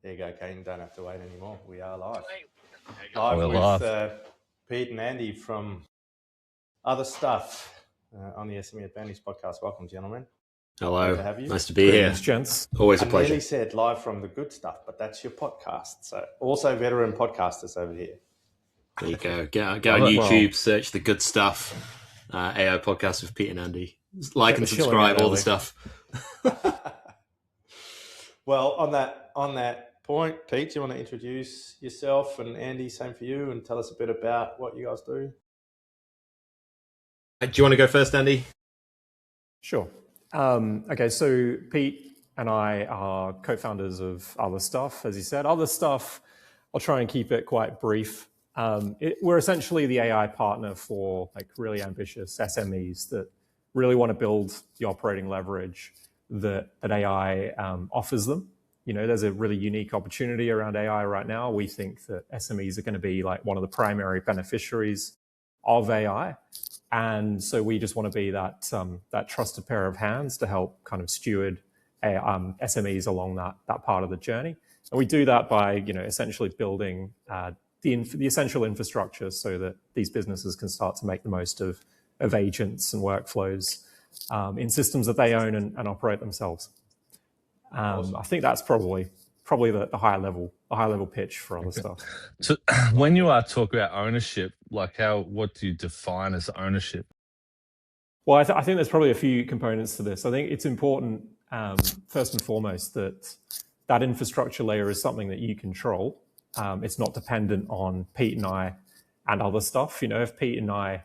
There you go, Kane. Don't have to wait anymore. We are live. We're Live with live. Pete and Andy from Other Stuff on the SME Advantage podcast. Welcome, gentlemen. Hello. Great to have you. Nice to be here. Gents. Always a I pleasure. nearly said live from the good stuff, but that's your podcast. So also veteran podcasters over here. There you go. Get on YouTube, search the good stuff. AI podcast with Pete and Andy. Like and subscribe, all the stuff. Well, on that point, Pete, do you want to introduce yourself, and Andy, same for you, and tell us a bit about what you guys do? Do you want to go first, Andy? Sure. Okay, so Pete and I are co-founders of Other Stuff, as you said. Other Stuff, I'll try and keep it quite brief. We're essentially the AI partner for like really ambitious SMEs that really want to build the operating leverage that AI offers them. You know, there's a really unique opportunity around AI right now. We think that SMEs are going to be like one of the primary beneficiaries of AI. And so we just want to be that trusted pair of hands to help kind of steward SMEs along that part of the journey. And we do that by, you know, essentially building the essential infrastructure so that these businesses can start to make the most of agents and workflows in systems that they own and operate themselves. Awesome. I think that's probably the high level pitch for Other Stuff. So when you talk about ownership, like what do you define as ownership? Well, I think there's probably a few components to this. I think it's important, first and foremost, that infrastructure layer is something that you control. It's not dependent on Pete and I and other stuff. You know, if Pete and I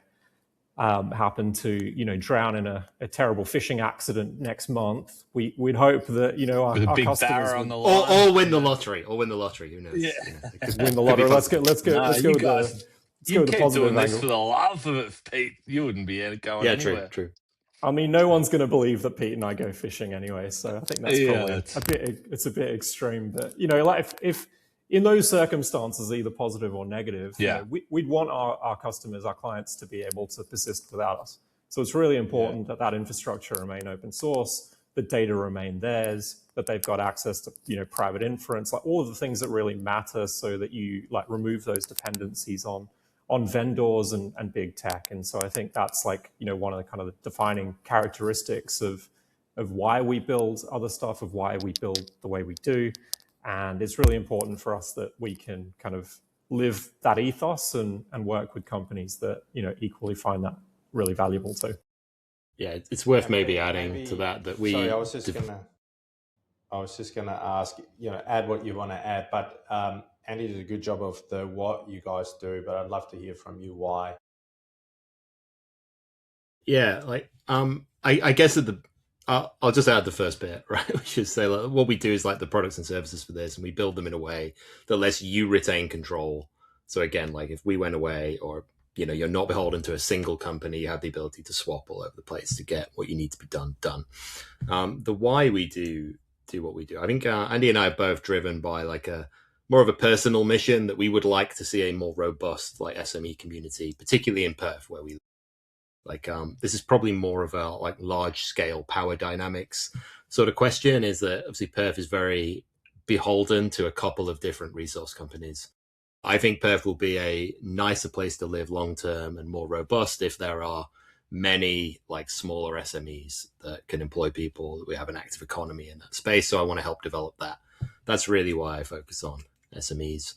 happen to, you know, drown in a terrible fishing accident next month, we'd hope that, you know, our customers on the line. Or win the lottery. Who knows? Yeah. Win the lottery. Let's go with the positive this for the love of it, Pete. You wouldn't be going anywhere. True. I mean, no one's going to believe that Pete and I go fishing anyway, so I think that's probably a bit extreme. But, you know, like if in those circumstances, either positive or negative, you know, we'd want our customers, our clients, to be able to persist without us. So it's really important that infrastructure remain open source, the data remain theirs, that they've got access to, you know, private inference, like all of the things that really matter, so that you like remove those dependencies on vendors and big tech. And so I think that's like, you know, one of the kind of the defining characteristics of why we build Other Stuff, of why we build the way we do. And it's really important for us that we can kind of live that ethos and work with companies that, you know, equally find that really valuable too. Yeah, it's worth maybe adding to that we... Sorry, I was just gonna ask, you know, add what you want to add, but Andy did a good job of what you guys do, but I'd love to hear from you why. Yeah, like I guess I'll just add the first bit, right? Which is say like, what we do is like the products and services for this, and we build them in a way that lets you retain control. So again, like if we went away, or you know, you're not beholden to a single company, you have the ability to swap all over the place to get what you need to be done. The why we do what we do, I think Andy and I are both driven by like more of a personal mission that we would like to see a more robust like SME community, particularly in Perth where we live. Like this is probably more of a like large scale power dynamics sort of question, is that obviously Perth is very beholden to a couple of different resource companies. I think Perth will be a nicer place to live long term and more robust if there are many like smaller SMEs that can employ people, that we have an active economy in that space. So I want to help develop that. That's really why I focus on SMEs.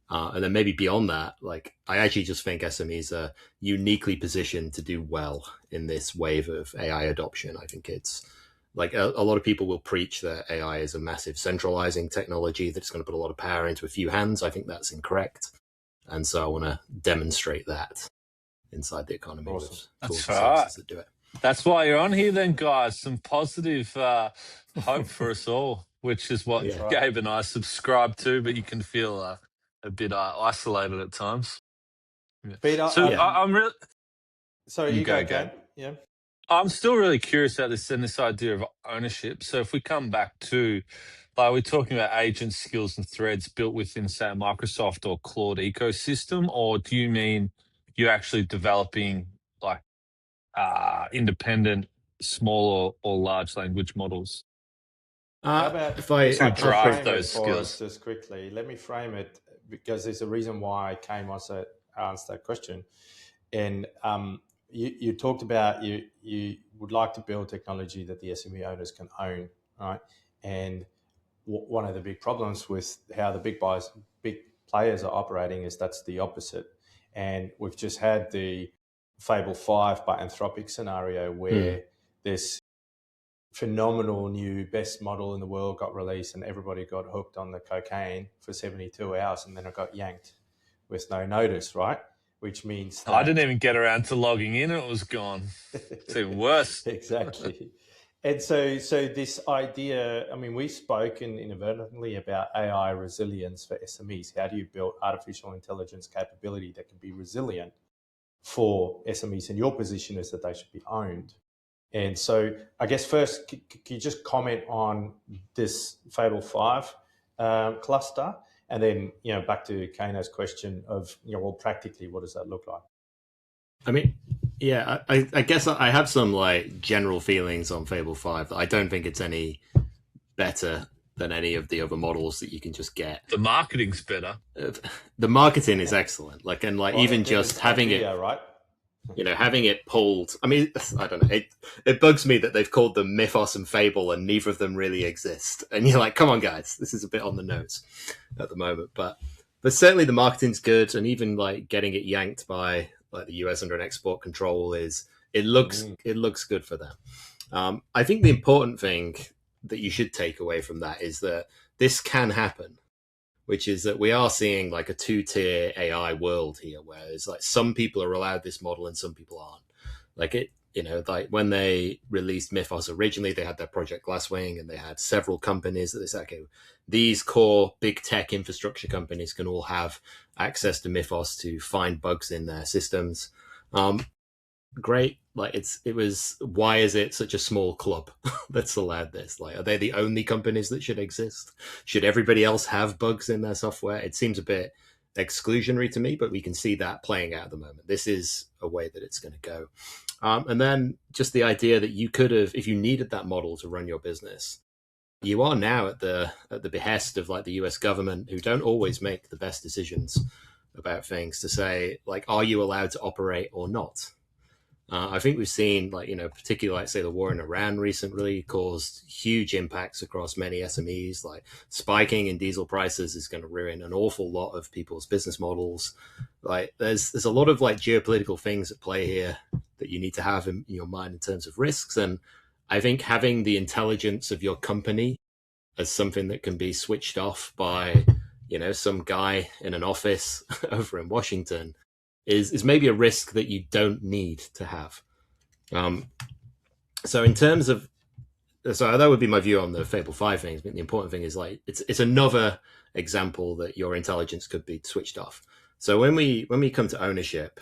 And then maybe beyond that, like I actually just think SMEs are uniquely positioned to do well in this wave of AI adoption. I think it's like a lot of people will preach that AI is a massive centralizing technology that's going to put a lot of power into a few hands. I think that's incorrect. And so I want to demonstrate that inside the economy with tools and services that do it. That's why you're on here then, guys. Some positive hope for us all, which is what Gabe and I subscribe to, but you can feel a bit isolated at times. Peter, I'm really... Sorry, you go, Gabe. Yeah. I'm still really curious about this idea of ownership. So if we come back to, like, we're talking about agents, skills, and threads built within, say, a Microsoft or Claude ecosystem, or do you mean you're actually developing like independent, small or large language models? How about if I, if I To can drive frame it those for us skills. just quickly? Let me frame it because there's a reason why I came also answer that question. And you talked about you would like to build technology that the SME owners can own, right? And one of the big problems with how the big players are operating is that's the opposite. And we've just had the Fable 5 by Anthropic scenario where this phenomenal new best model in the world got released and everybody got hooked on the cocaine for 72 hours and then it got yanked with no notice, right? Which means I didn't that even get around to logging in and it was gone. It's even worse. exactly. And so this idea, I mean, we've spoken inadvertently about AI resilience for SMEs. How do you build artificial intelligence capability that can be resilient for SMEs? And your position is that they should be owned. And so I guess first, can you just comment on this Fable 5 cluster? And then, back to Kano's question of, well, practically, what does that look like? I mean, yeah, I guess I have some like general feelings on Fable 5 that I don't think it's any better than any of the other models that you can just get. The marketing's better. The marketing is excellent. Even just having video, it, right? having it pulled. I mean, I don't know. It bugs me that they've called them Mythos and Fable, and neither of them really exist. And you're like, come on, guys, this is a bit on the nose at the moment. But certainly the marketing's good, and even like getting it yanked by like the US under an export control it looks good for them. I think the important thing that you should take away from that is that this can happen, which is that we are seeing like a two-tier AI world here, where it's like some people are allowed this model and some people aren't. Like when they released Mythos originally, they had their Project Glasswing and they had several companies that they said, okay, these core big tech infrastructure companies can all have access to Mythos to find bugs in their systems. Great. Like why is it such a small club that's allowed this? Like, are they the only companies that should exist? Should everybody else have bugs in their software? It seems a bit exclusionary to me, but we can see that playing out at the moment. This is a way that it's going to go. And then just the idea that you could have, if you needed that model to run your business, you are now at the behest of like the US government, who don't always make the best decisions about things, to say, like, are you allowed to operate or not? I think we've seen, particularly, like, say, the war in Iran recently caused huge impacts across many SMEs. Like, spiking in diesel prices is going to ruin an awful lot of people's business models. Like, there's a lot of like geopolitical things at play here that you need to have in your mind in terms of risks. And I think having the intelligence of your company as something that can be switched off by, some guy in an office over in Washington is maybe a risk that you don't need to have. So that would be my view on the Fable 5 things. But the important thing is, like, it's another example that your intelligence could be switched off. So when we come to ownership,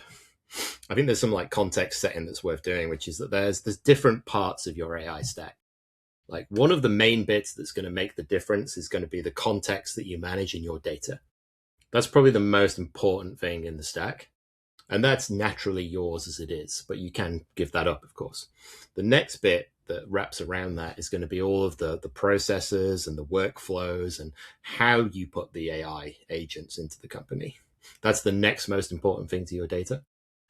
I think there's some like context setting that's worth doing, which is that there's different parts of your AI stack. Like, one of the main bits that's going to make the difference is going to be the context that you manage in your data. That's probably the most important thing in the stack. And that's naturally yours as it is, but you can give that up, of course. The next bit that wraps around that is going to be all of the processes and the workflows and how you put the AI agents into the company. That's the next most important thing to your data.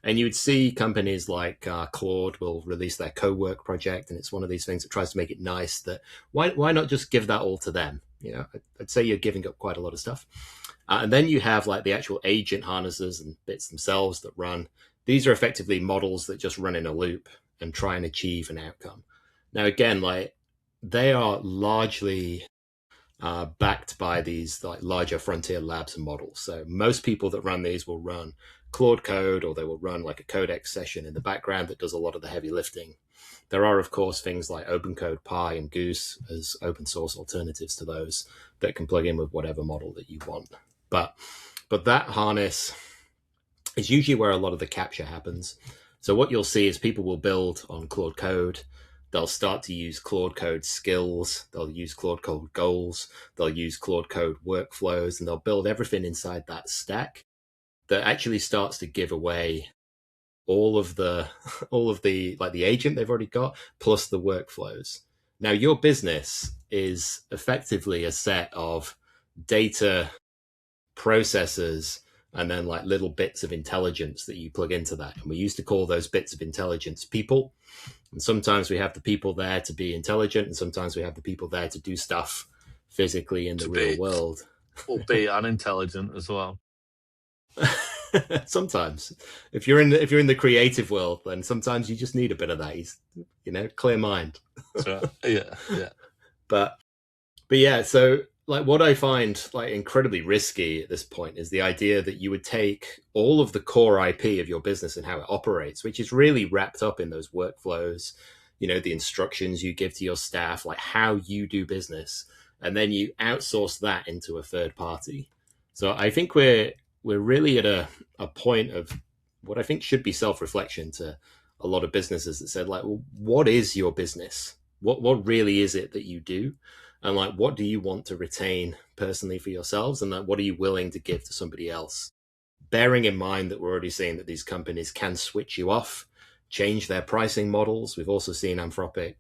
And you would see companies like Claude will release their co-work project, and it's one of these things that tries to make it nice. That why not just give that all to them? I'd say you're giving up quite a lot of stuff. And then you have like the actual agent harnesses and bits themselves that run. These are effectively models that just run in a loop and try and achieve an outcome. Now, again, like, they are largely backed by these like larger frontier labs and models. So most people that run these will run Claude code, or they will run like a codex session in the background that does a lot of the heavy lifting. There are, of course, things like OpenCode Pi and Goose as open source alternatives to those that can plug in with whatever model that you want. But that harness is usually where a lot of the capture happens. So what you'll see is people will build on Claude Code. They'll start to use Claude Code skills. They'll use Claude Code goals. They'll use Claude Code workflows, and they'll build everything inside that stack that actually starts to give away all of the like the agent they've already got, plus the workflows. Now, your business is effectively a set of data processors and then like little bits of intelligence that you plug into that. And we used to call those bits of intelligence people. And sometimes we have the people there to be intelligent, and sometimes we have the people there to do stuff physically in the real world. Or be unintelligent as well. Sometimes, if you're in the creative world, then sometimes you just need a bit of that. Clear mind. Right. Yeah. But yeah, so like what I find like incredibly risky at this point is the idea that you would take all of the core IP of your business and how it operates, which is really wrapped up in those workflows, the instructions you give to your staff, like how you do business, and then you outsource that into a third party. So I think we're really at a point of what I think should be self-reflection to a lot of businesses that said, like, well, what is your business? What really is it that you do? And like, what do you want to retain personally for yourselves? And like, what are you willing to give to somebody else? Bearing in mind that we're already seeing that these companies can switch you off, change their pricing models. We've also seen Anthropic,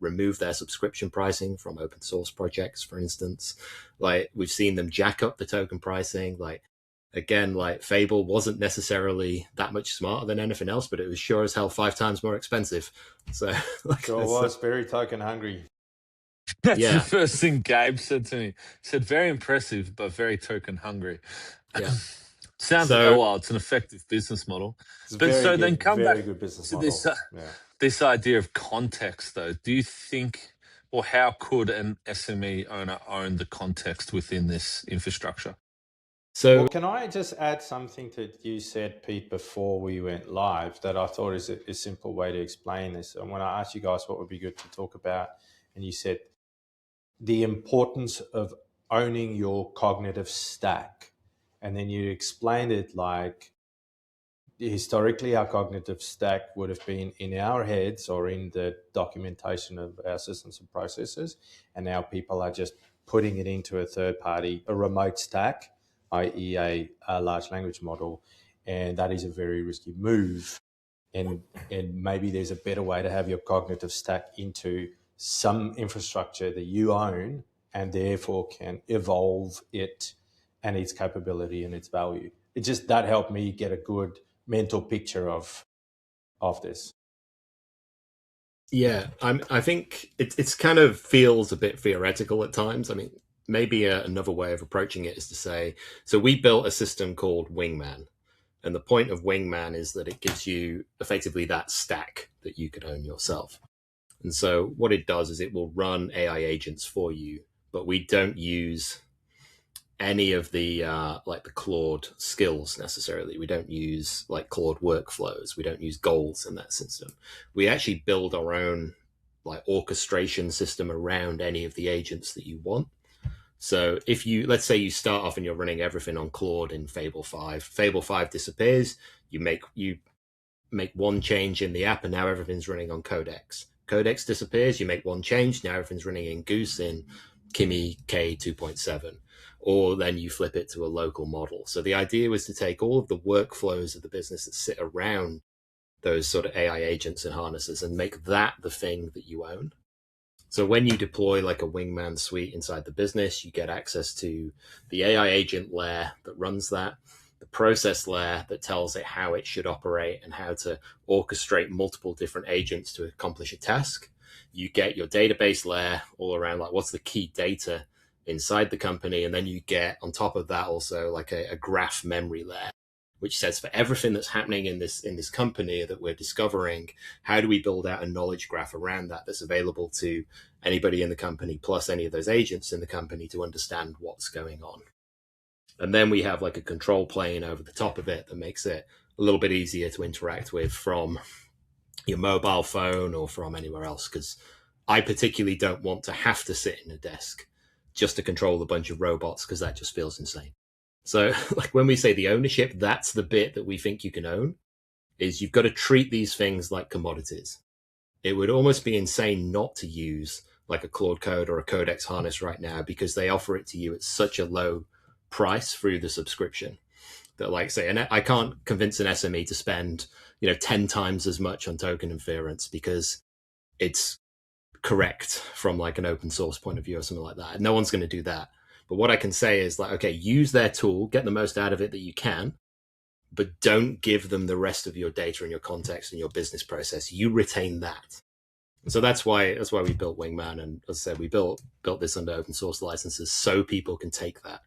remove their subscription pricing from open source projects, for instance. Like, we've seen them jack up the token pricing. Like, again, like Fable wasn't necessarily that much smarter than anything else, but it was sure as hell 5 times more expensive. So like, sure was very token hungry. That's the first thing Gabe said to me. He said, very impressive, but very token hungry. Yeah. Sounds it's an effective business model. But so then come back to this idea of context, though. Do you think, or how could an SME owner own the context within this infrastructure? So can I just add something that you said, Pete, before we went live that I thought is a simple way to explain this? And when I asked you guys what would be good to talk about, and you said the importance of owning your cognitive stack. And then you explained it like historically our cognitive stack would have been in our heads or in the documentation of our systems and processes. And now people are just putting it into a third party, a remote stack, i.e. a large language model. And that is a very risky move. And maybe there's a better way to have your cognitive stack into some infrastructure that you own and therefore can evolve it and its capability and its value. It just, that helped me get a good mental picture of this. Yeah, I think it's kind of feels a bit theoretical at times. I mean, maybe another way of approaching it is to say, so we built a system called Wingman. And the point of Wingman is that it gives you effectively that stack that you could own yourself. And so what it does is it will run AI agents for you, but we don't use any of the like the Claude skills necessarily. We don't use like Claude workflows. We don't use goals in that system. We actually build our own like orchestration system around any of the agents that you want. So if you, let's say you start off and you're running everything on Claude in Fable 5, Fable 5 disappears, you make one change in the app and now everything's running on Codex. Codex disappears, you make one change, now everything's running in Goose in Kimi K 2.7. Or then you flip it to a local model. So the idea was to take all of the workflows of the business that sit around those sort of AI agents and harnesses and make that the thing that you own. So when you deploy like a Wingman suite inside the business, you get access to the AI agent layer that runs that, the process layer that tells it how it should operate and how to orchestrate multiple different agents to accomplish a task. You get your database layer all around, like what's the key data inside the company. And then you get on top of that also like a graph memory layer, which says for everything that's happening in this company that we're discovering, how do we build out a knowledge graph around that that's available to anybody in the company plus any of those agents in the company to understand what's going on. And then we have like a control plane over the top of it that makes it a little bit easier to interact with from your mobile phone or from anywhere else, because I particularly don't want to have to sit in a desk just to control a bunch of robots, because that just feels insane. So like when we say the ownership, that's the bit that we think you can own, is you've got to treat these things like commodities. It would almost be insane not to use like a Claude Code or a Codex harness right now, because they offer it to you at such a low price through the subscription that, like, say, and I can't convince an SME to spend 10 times as much on token inference, because it's correct from like an open source point of view or something like that. No one's going to do that. But what I can say is like, okay, use their tool, get the most out of it that you can, but don't give them the rest of your data and your context and your business process. You retain that. And so that's why we built Wingman. And as I said, we built this under open source licenses so people can take that.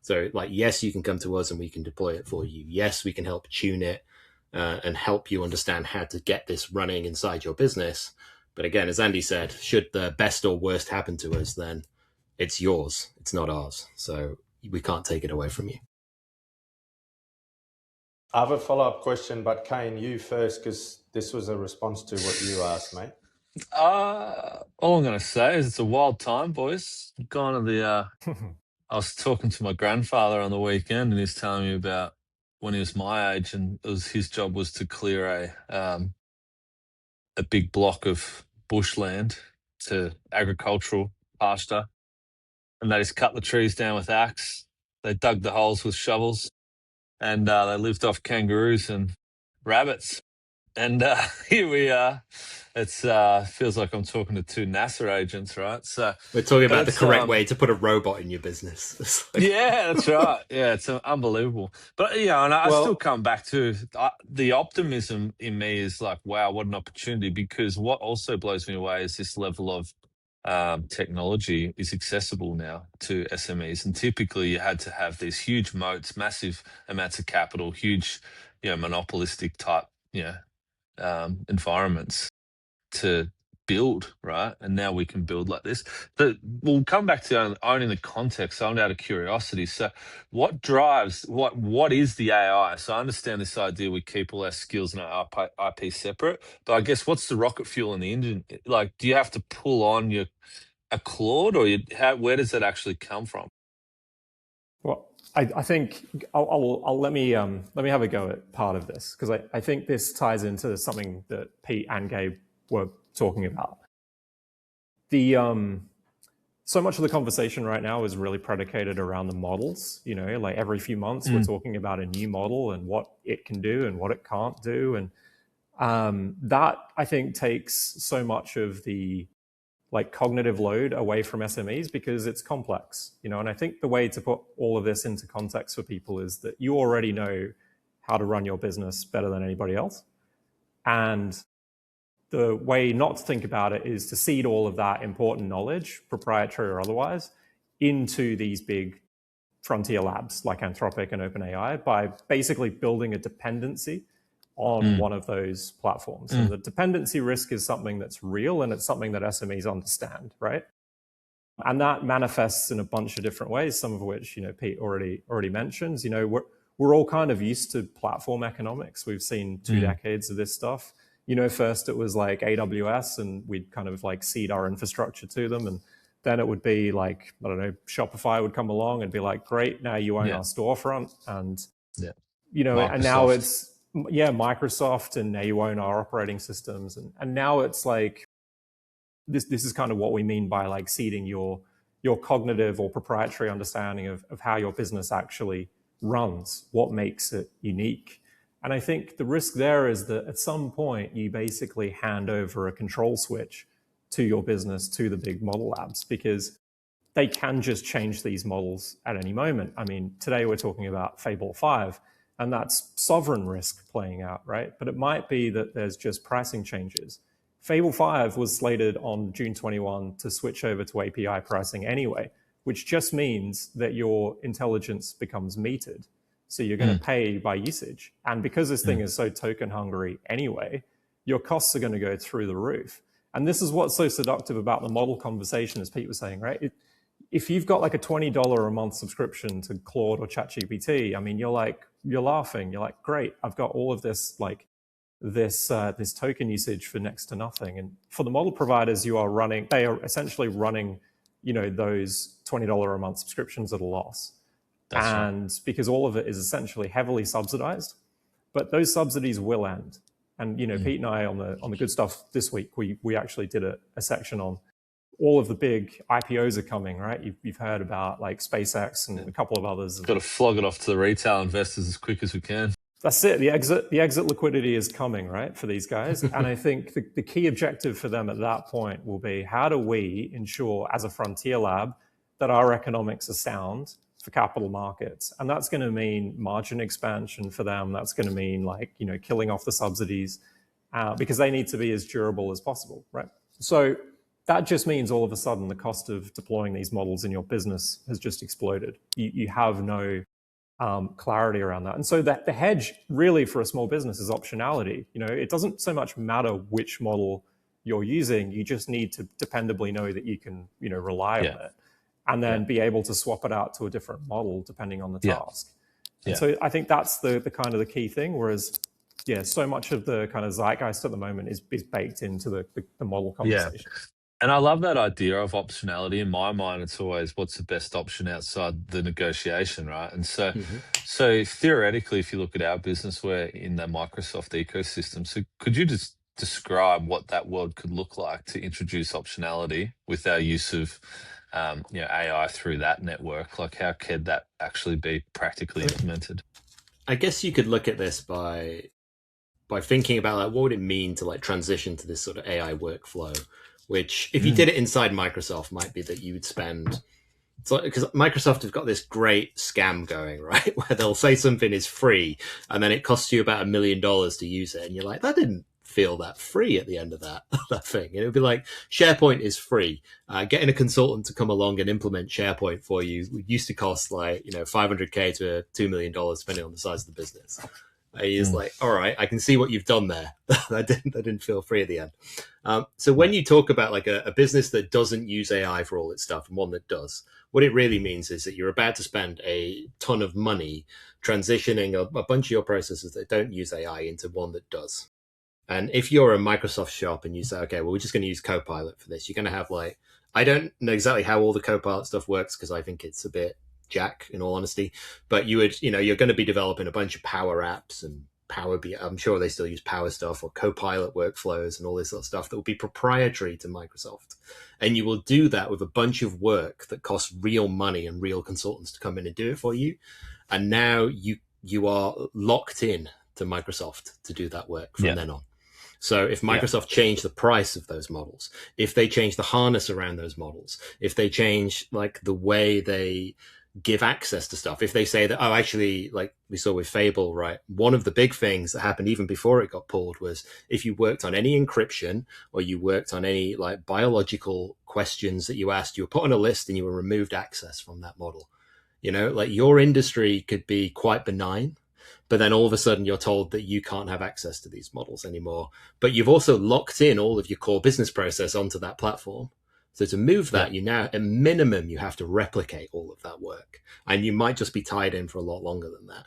So like, yes, you can come to us and we can deploy it for you. Yes, we can help tune it and help you understand how to get this running inside your business. But again, as Andy said, should the best or worst happen to us, then it's yours. It's not ours. So we can't take it away from you. I have a follow-up question, but Kane, you first, because this was a response to what you asked, mate. All I'm going to say is it's a wild time, boys. Gone to the. I was talking to my grandfather on the weekend, and he's telling me about when he was my age, and his job was to clear a big block of bushland to agricultural pasture, and they just cut the trees down with axe. They dug the holes with shovels, and they lived off kangaroos and rabbits. And here we are. It's feels like I'm talking to two NASA agents, right? So we're talking about the correct way to put a robot in your business. Yeah, that's right. Yeah, it's unbelievable. But yeah, and I still come back to the optimism in me is like, wow, what an opportunity! Because what also blows me away is this level of technology is accessible now to SMEs, and typically you had to have these huge moats, massive amounts of capital, huge, monopolistic type, environments to build, right? And now we can build like this. But we'll come back to owning the context. So I'm out of curiosity. So what drives, what is the AI? So I understand this idea we keep all our skills and our IP separate, but I guess what's the rocket fuel in the engine? Like, do you have to pull on a Claude, or where does that actually come from? Well, I think I'll let me have a go at part of this, because I think this ties into something that Pete and Gabe were talking about. The so much of the conversation right now is really predicated around the models. Like every few months we're talking about a new model and what it can do and what it can't do, and that I think takes so much of the cognitive load away from SMEs, because it's complex, and I think the way to put all of this into context for people is that you already know how to run your business better than anybody else. And the way not to think about it is to seed all of that important knowledge, proprietary or otherwise, into these big frontier labs like Anthropic and OpenAI by basically building a dependency on one of those platforms. And the dependency risk is something that's real, and it's something that SMEs understand, right? And that manifests in a bunch of different ways, some of which, Pete already mentions. We're all kind of used to platform economics. We've seen 2 decades of this stuff. First it was like AWS, and we'd kind of seed our infrastructure to them. And then it would be like, I don't know, Shopify would come along and be like, great, now you own our storefront. And, Microsoft. And now it's, Microsoft, and now you own our operating systems. And now it's like, this is kind of what we mean by seeding your cognitive or proprietary understanding of how your business actually runs, what makes it unique. And I think the risk there is that at some point you basically hand over a control switch to your business, to the big model labs, because they can just change these models at any moment. I mean, today we're talking about Fable 5, and that's sovereign risk playing out, right? But it might be that there's just pricing changes. Fable 5 was slated on June 21 to switch over to API pricing anyway, which just means that your intelligence becomes metered. So you're going to pay by usage. And because this thing is so token hungry anyway, your costs are going to go through the roof. And this is what's so seductive about the model conversation, as Pete was saying, right? If you've got a $20 a month subscription to Claude or ChatGPT, I mean, you're laughing. You're like, great, I've got all of this, this token usage for next to nothing. And for the model providers, they are essentially running, those $20 a month subscriptions at a loss. That's and right. Because all of it is essentially heavily subsidized, but those subsidies will end. And Pete and I on the good stuff this week, we actually did a section on all of the big IPOs are coming, right? You've heard about SpaceX and a couple of others. Got to flog it off to the retail investors as quick as we can. That's it. The exit liquidity is coming, right, for these guys. And I think the key objective for them at that point will be, how do we ensure as a frontier lab that our economics are sound for capital markets? And that's going to mean margin expansion for them. That's going to mean, like, killing off the subsidies because they need to be as durable as possible, right? So that just means all of a sudden the cost of deploying these models in your business has just exploded. You have no clarity around that. And so that the hedge really for a small business is optionality. It doesn't so much matter which model you're using. You just need to dependably know that you can, rely on it, and then be able to swap it out to a different model depending on the task. And so I think that's the kind of the key thing. Whereas, so much of the kind of zeitgeist at the moment is baked into the model conversation. And I love that idea of optionality. In my mind, it's always what's the best option outside the negotiation, right? And so, so theoretically, if you look at our business, we're in the Microsoft ecosystem. So could you just describe what that world could look like to introduce optionality with our use of AI through that network? Like, how could that actually be practically implemented? I guess you could look at this by thinking about, like, what would it mean to, like, transition to this sort of AI workflow, which, if you did it inside Microsoft, might be that you would spend, because Microsoft have got this great scam going, right, where they'll say something is free and then it costs you about $1 million to use it, and you're like, that didn't feel that free at the end of that thing. And it would be like, SharePoint is free. Getting a consultant to come along and implement SharePoint for you used to cost, like, $500K to $2 million, depending on the size of the business. He's like, all right, I can see what you've done there. that didn't feel free at the end. So when you talk about, like, a business that doesn't use AI for all its stuff and one that does, what it really means is that you're about to spend a ton of money transitioning a bunch of your processes that don't use AI into one that does. And if you're a Microsoft shop and you say, okay, well, we're just going to use Copilot for this, you're going to have, like, I don't know exactly how all the Copilot stuff works because I think it's a bit jack, in all honesty, but you're going to be developing a bunch of Power Apps and Power BI. I'm sure they still use Power stuff or Copilot workflows and all this sort of stuff that will be proprietary to Microsoft. And you will do that with a bunch of work that costs real money and real consultants to come in and do it for you. And now you are locked in to Microsoft to do that work from then on. So if Microsoft change the price of those models, if they change the harness around those models, if they change, like, the way they give access to stuff, if they say that, oh, actually, like we saw with Fable, right, one of the big things that happened even before it got pulled was if you worked on any encryption or you worked on any, like, biological questions that you asked, you were put on a list and you were removed access from that model. Like, your industry could be quite benign, but then all of a sudden you're told that you can't have access to these models anymore. But you've also locked in all of your core business process onto that platform. So to move that, you now, at minimum, you have to replicate all of that work. And you might just be tied in for a lot longer than that.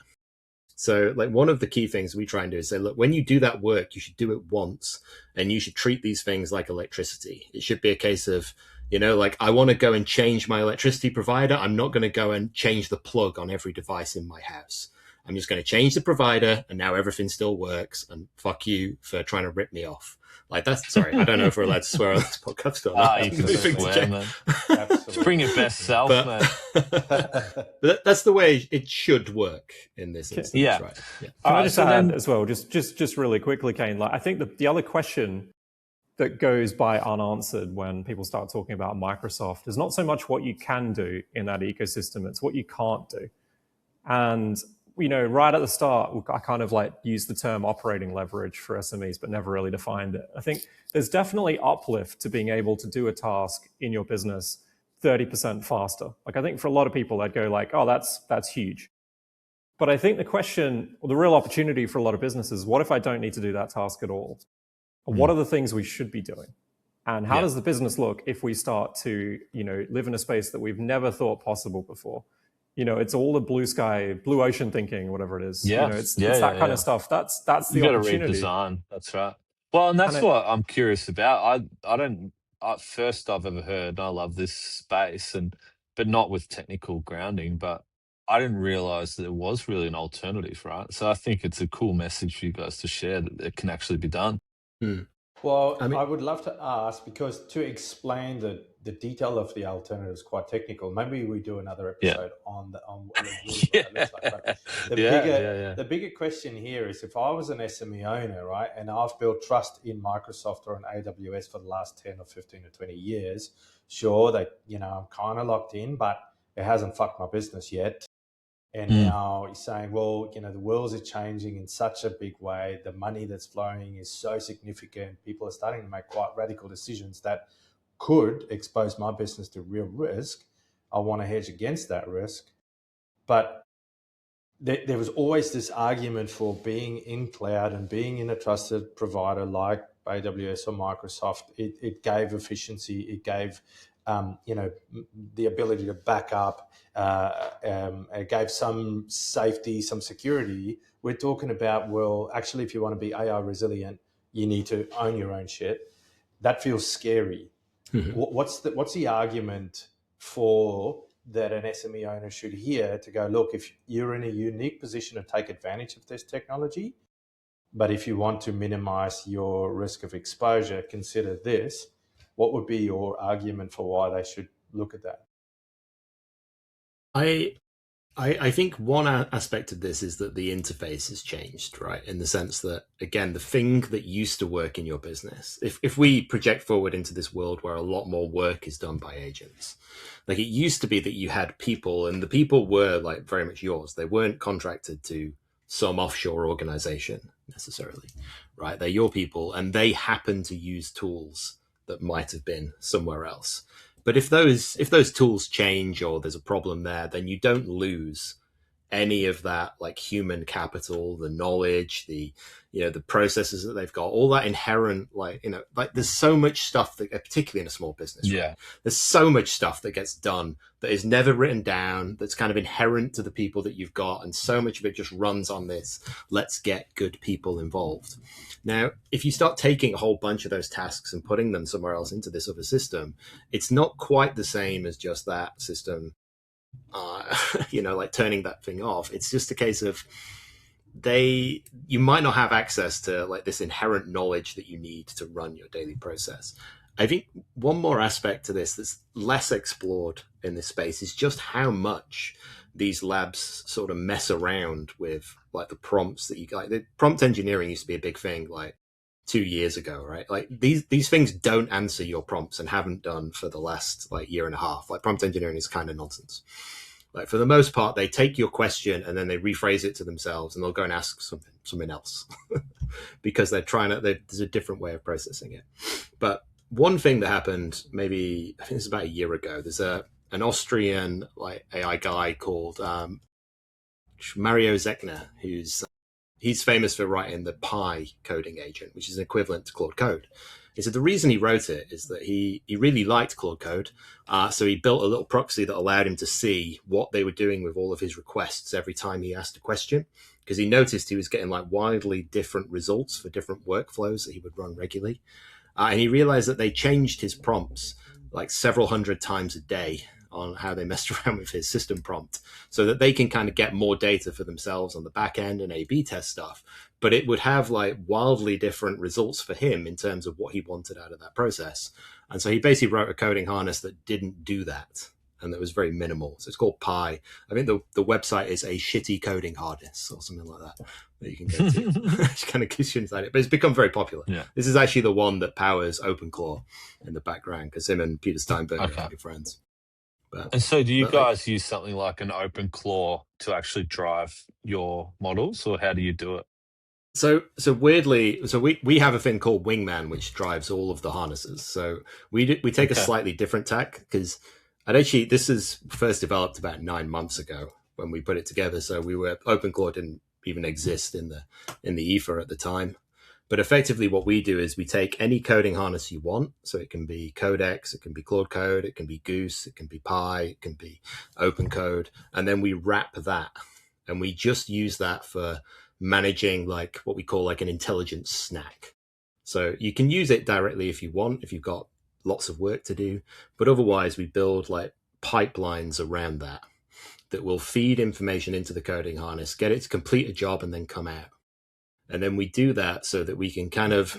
So, like, one of the key things we try and do is say, look, when you do that work, you should do it once, and you should treat these things like electricity. It should be a case of, like, I want to go and change my electricity provider. I'm not going to go and change the plug on every device in my house. I'm just going to change the provider, and now everything still works, and fuck you for trying to rip me off. Like, that's, sorry, I don't know if we're allowed to swear on this podcast or not. You can swear, man. Just bring your best self, man. But that's the way it should work in this instance, right? Can I just add as well, just really quickly, Kane, like, I think the other question that goes by unanswered when people start talking about Microsoft is not so much what you can do in that ecosystem, it's what you can't do. And right at the start, I kind of, like, used the term operating leverage for SMEs, but never really defined it. I think there's definitely uplift to being able to do a task in your business 30% faster. Like, I think for a lot of people, they'd go like, oh, that's huge. But I think the question, or the real opportunity for a lot of businesses, what if I don't need to do that task at all? What are the things we should be doing? And how does the business look if we start to, live in a space that we've never thought possible before? It's all the blue sky, blue ocean thinking, whatever it is. It's that kind of stuff. That's the opportunity. You got to redesign. That's right. Well, and that's what I'm curious about. First I've ever heard, and I love this space, but not with technical grounding, but I didn't realize that there was really an alternative, right? So I think it's a cool message for you guys to share that it can actually be done. Well, I would love to ask, because to explain the detail of the alternative is quite technical. Maybe we do another episode on what that looks like. But the bigger question here is, if I was an SME owner, right, and I've built trust in Microsoft or in AWS for the last 10 or 15 or 20 years, sure, that, you know, I'm kind of locked in, but it hasn't fucked my business yet. And now he's saying, well, you know, the worlds are changing in such a big way. The money that's flowing is so significant. People are starting to make quite radical decisions that could expose my business to real risk. I want to hedge against that risk. But there was always this argument for being in cloud and being in a trusted provider like AWS or Microsoft. It gave efficiency. It gave, you know, the ability to back up. It gave some safety, some security. We're talking about, well, actually, if you want to be AI resilient, you need to own your own shit. That feels scary. Mm-hmm. What's the argument for that an SME owner should hear to go, look, if you're in a unique position to take advantage of this technology, but if you want to minimize your risk of exposure, consider this. What would be your argument for why they should look at that? I think one aspect of this is that the interface has changed, right? In the sense that, again, the thing that used to work in your business, if we project forward into this world where a lot more work is done by agents, like it used to be that you had people, and the people were like very much yours. They weren't contracted to some offshore organization necessarily, right? They're your people, and they happen to use tools that might have been somewhere else. But if those tools change or there's a problem there, then you don't lose any of that like human capital, the knowledge, the, you know, the processes that they've got, all that inherent, like, you know, like there's so much stuff that, particularly in a small business, right? Yeah, there's so much stuff that gets done that is never written down, that's kind of inherent to the people that you've got, and so much of it just runs on this, let's get good people involved. Now, if you start taking a whole bunch of those tasks and putting them somewhere else into this other system, it's not quite the same as just that system, you know, like turning that thing off. It's just a case of you might not have access to like this inherent knowledge that you need to run your daily process. I think one more aspect to this that's less explored in this space is just how much these labs sort of mess around with like the prompts that you like. The prompt engineering used to be a big thing like 2 years ago, right? Like these things don't answer your prompts and haven't done for the last like year and a half. Like prompt engineering is kind of nonsense. Like for the most part, they take your question and then they rephrase it to themselves and they'll go and ask something else because there's a different way of processing it. But one thing that happened, maybe I think it's about a year ago, there's an Austrian like AI guy called Mario Zechner, he's famous for writing the Pi coding agent, which is an equivalent to Claude Code. He said the reason he wrote it is that he really liked Claude Code, so he built a little proxy that allowed him to see what they were doing with all of his requests every time he asked a question, because he noticed he was getting like wildly different results for different workflows that he would run regularly. And he realized that they changed his prompts like several hundred times a day on how they messed around with his system prompt so that they can kind of get more data for themselves on the back end and A/B test stuff. But it would have like wildly different results for him in terms of what he wanted out of that process. And so he basically wrote a coding harness that didn't do that, and that was very minimal. So it's called Pi. I think the website is a shitty coding harness or something like that you can go to. It kind of gives you inside it, but it's become very popular. Yeah. This is actually the one that powers OpenClaw in the background because him and Peter Steinberg are good friends. And so do you guys use something like an OpenClaw to actually drive your models, or how do you do it? So weirdly, we have a thing called Wingman, which drives all of the harnesses. So we take a slightly different tack because this is first developed about 9 months ago when we put it together. So OpenClaw didn't even exist in the ether at the time. But effectively what we do is we take any coding harness you want. So it can be Codex, it can be Claude Code, it can be Goose, it can be Pi, it can be OpenCode. And then we wrap that and we just use that for managing like what we call like an intelligence snack. So you can use it directly if you want, if you've got lots of work to do. But otherwise we build like pipelines around that will feed information into the coding harness, get it to complete a job and then come out. And then we do that so that we can kind of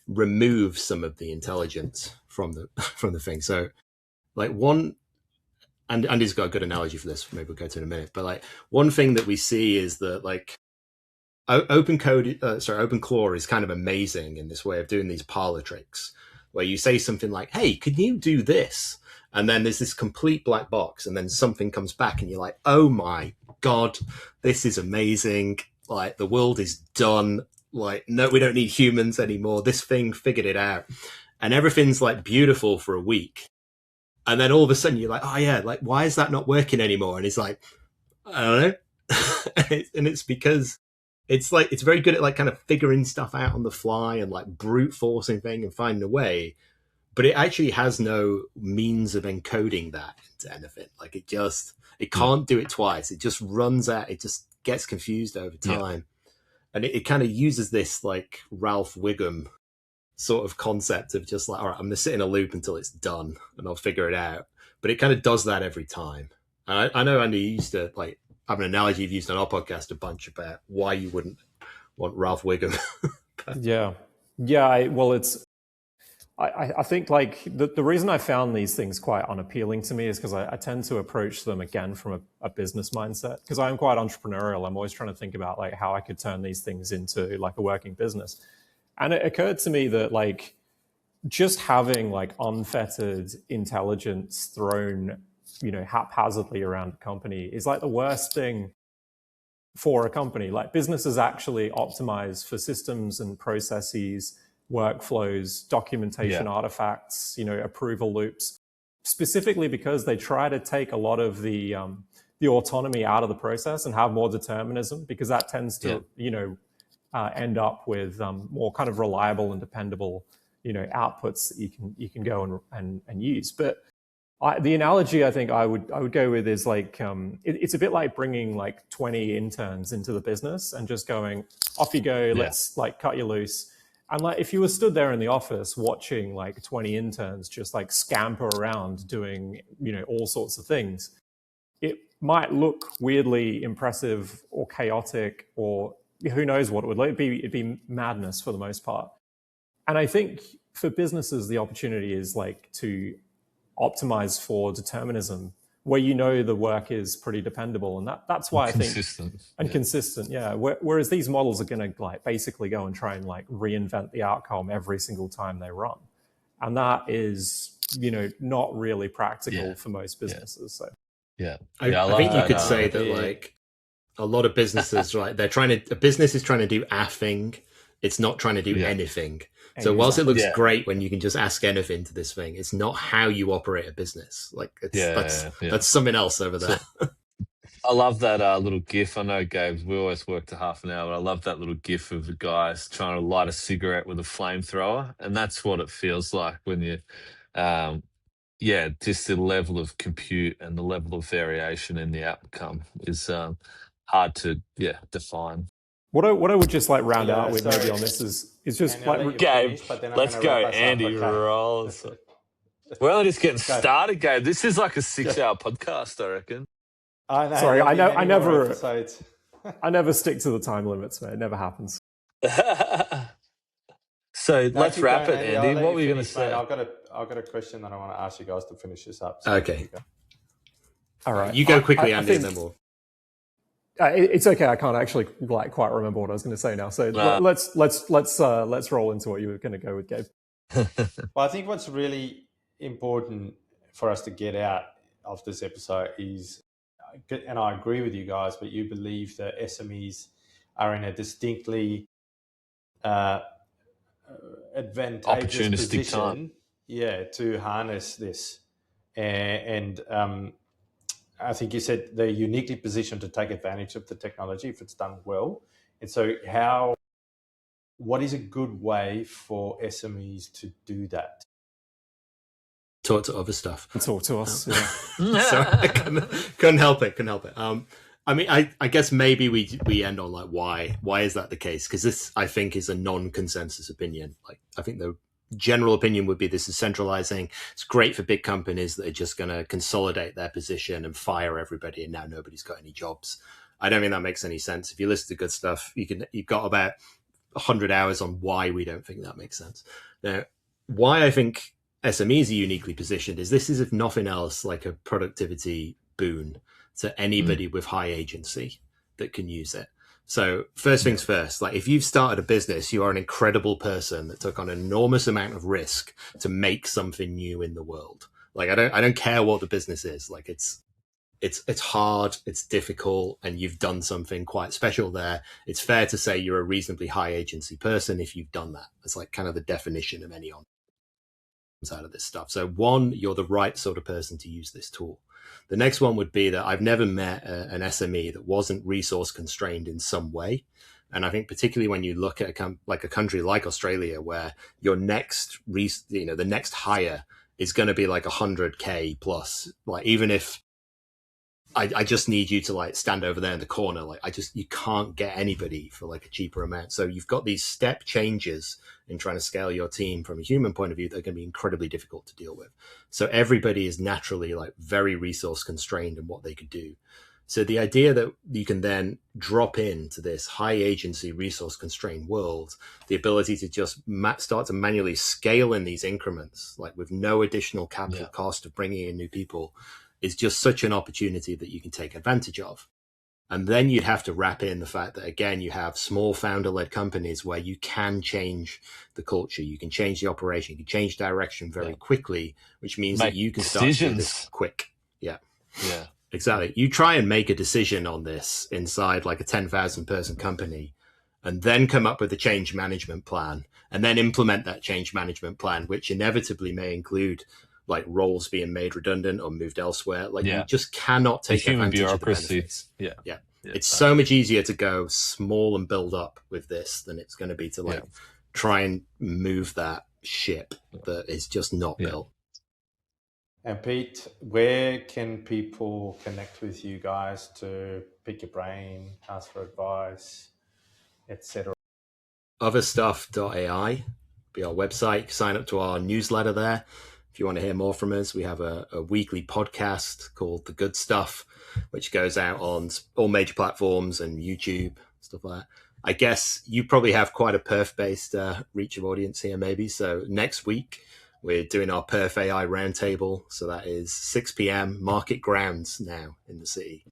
remove some of the intelligence from the from the thing. So like one, and Andy's got a good analogy for this. Maybe we'll go to in a minute. But like one thing that we see is that like open Claw is kind of amazing in this way of doing these parlor tricks, where you say something like, "Hey, can you do this?" And then there's this complete black box, and then something comes back, and you're like, "Oh my god, this is amazing! Like the world is done. Like no, we don't need humans anymore. This thing figured it out." And everything's like beautiful for a week. And then all of a sudden you're like, oh yeah, like why is that not working anymore? And it's like, I don't know. And it's because it's like, it's very good at like kind of figuring stuff out on the fly and like brute forcing thing and finding a way. But it actually has no means of encoding that into anything. Like it can't do it twice. It just runs out. It just gets confused over time. And it kind of uses this like Ralph Wiggum sort of concept of just like, all right, I'm going to sit in a loop until it's done and I'll figure it out. But it kind of does that every time. And I know, Andy, you used to like have an analogy you've used on our podcast a bunch about why you wouldn't want Ralph Wiggum. Yeah. I think like the reason I found these things quite unappealing to me is because I tend to approach them again from a business mindset, because I'm quite entrepreneurial. I'm always trying to think about like how I could turn these things into like a working business. And it occurred to me that like just having like unfettered intelligence thrown, haphazardly around a company is like the worst thing for a company. Like businesses actually optimize for systems and processes, workflows, documentation artifacts, approval loops, specifically because they try to take a lot of the autonomy out of the process and have more determinism, because that tends to, end up with more kind of reliable and dependable, outputs that you can go and use. But the analogy I think I would go with is like it's a bit like bringing like 20 interns into the business and just going, off you go, let's like cut you loose. And like if you were stood there in the office watching like 20 interns just like scamper around doing all sorts of things, it might look weirdly impressive or chaotic, or who knows what it would like. It'd be madness for the most part. And I think for businesses, the opportunity is like to optimize for determinism, where the work is pretty dependable, and that's why consistent. I think consistent. Yeah. Whereas these models are going to like basically go and try and like reinvent the outcome every single time they run, and that is not really practical for most businesses. So I think you could say that like a lot of businesses, right? A business is trying to do a thing. It's not trying to do anything. So whilst it looks great when you can just ask anything to this thing, it's not how you operate a business. Like that's something else over there. So, I love that little GIF. I know, Gabe, we always work to half an hour, but I love that little GIF of the guys trying to light a cigarette with a flamethrower. And that's what it feels like when you, just the level of compute and the level of variation in the outcome is hard to define. What I would just like round out with maybe on this is just like Gabe, let's go, Andy. Roll. We're only just getting started, Gabe. This is like a 6-hour podcast, I reckon. I know. Sorry, I never stick to the time limits, man. It never happens. So let's wrap it, Andy. What were you going to say? I've got a question that I want to ask you guys to finish this up. So okay. All right. You go quickly, Andy, and then we'll. It's okay. I can't actually like quite remember what I was going to say now. So let's roll into what you were going to go with, Gabe. Well, I think what's really important for us to get out of this episode is, and I agree with you guys, but you believe that SMEs are in a distinctly advantageous position, to harness this, and I think you said they're uniquely positioned to take advantage of the technology if it's done well. And so what is a good way for SMEs to do that? Talk to other stuff. Talk to us. Sorry, I couldn't help it. I mean, I guess maybe we end on like why is that the case? Because this, I think, is a non-consensus opinion. Like I think the general opinion would be this is centralizing. It's great for big companies that are just going to consolidate their position and fire everybody, and now nobody's got any jobs. I don't think that makes any sense. If you listen to good stuff, you've got about 100 hours on why we don't think that makes sense. Now, why I think SMEs are uniquely positioned is this is, if nothing else, like a productivity boon to anybody with high agency that can use it. So first things first, like if you've started a business, you are an incredible person that took on an enormous amount of risk to make something new in the world. Like I don't care what the business is. Like it's hard, it's difficult, and you've done something quite special there. It's fair to say you're a reasonably high agency person if you've done that. It's like kind of the definition of any out of this stuff. So one, you're the right sort of person to use this tool. The next one would be that I've never met an SME that wasn't resource constrained in some way. And I think particularly when you look at a country like Australia, where your next, the next hire is going to be like 100K plus, like even if I just need you to like stand over there in the corner, like you can't get anybody for like a cheaper amount. So you've got these step changes in trying to scale your team from a human point of view that are going to be incredibly difficult to deal with. So everybody is naturally like very resource constrained in what they could do. So the idea that you can then drop into this high agency resource constrained world, the ability to just start to manually scale in these increments, like with no additional capital cost of bringing in new people, is just such an opportunity that you can take advantage of. And then you'd have to wrap in the fact that, again, you have small founder-led companies where you can change the culture, you can change the operation, you can change direction very quickly, which means that you can start to do this quick. Yeah. Exactly. You try and make a decision on this inside like a 10,000 person company and then come up with a change management plan and then implement that change management plan, which inevitably may include like roles being made redundant or moved elsewhere. Like you just cannot take advantage of the benefits. Yeah. It's so much easier to go small and build up with this than it's going to be to like try and move that ship that is just not built. And Pete, where can people connect with you guys to pick your brain, ask for advice, etc.? Otherstuff.ai be our website. Sign up to our newsletter there. If you want to hear more from us, we have a weekly podcast called The Good Stuff, which goes out on all major platforms and YouTube, stuff like that. I guess you probably have quite a Perth-based reach of audience here, maybe. So next week, we're doing our Perth AI Roundtable. So that is 6 p.m. market grounds now in the city.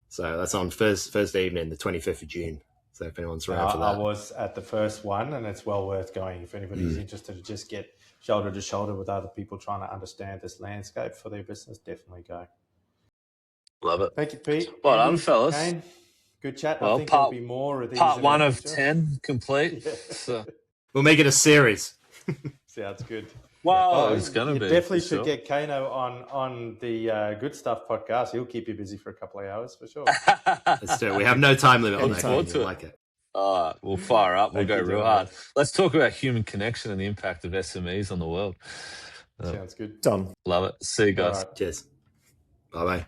So that's on Thursday evening, the 25th of June. So if anyone's around for that. I was at the first one, and it's well worth going. If anybody's interested to just get shoulder to shoulder with other people trying to understand this landscape for their business, definitely go. Love it. Thank you, Pete. Well Andy, done, fellas. Kane, good chat. Well, I think there'll be more of these. Part 1 of 10 complete. So. We'll make it a series. Sounds good. Wow, it's going to be. You definitely should get Kano on the Good Stuff podcast. He'll keep you busy for a couple of hours for sure. Let's do it. We have no time limit on that. We'll like it. All right, we'll fire up. We'll go real hard. Let's talk about human connection and the impact of SMEs on the world. Sounds good. Done. Love it. See you guys. Cheers. Bye-bye.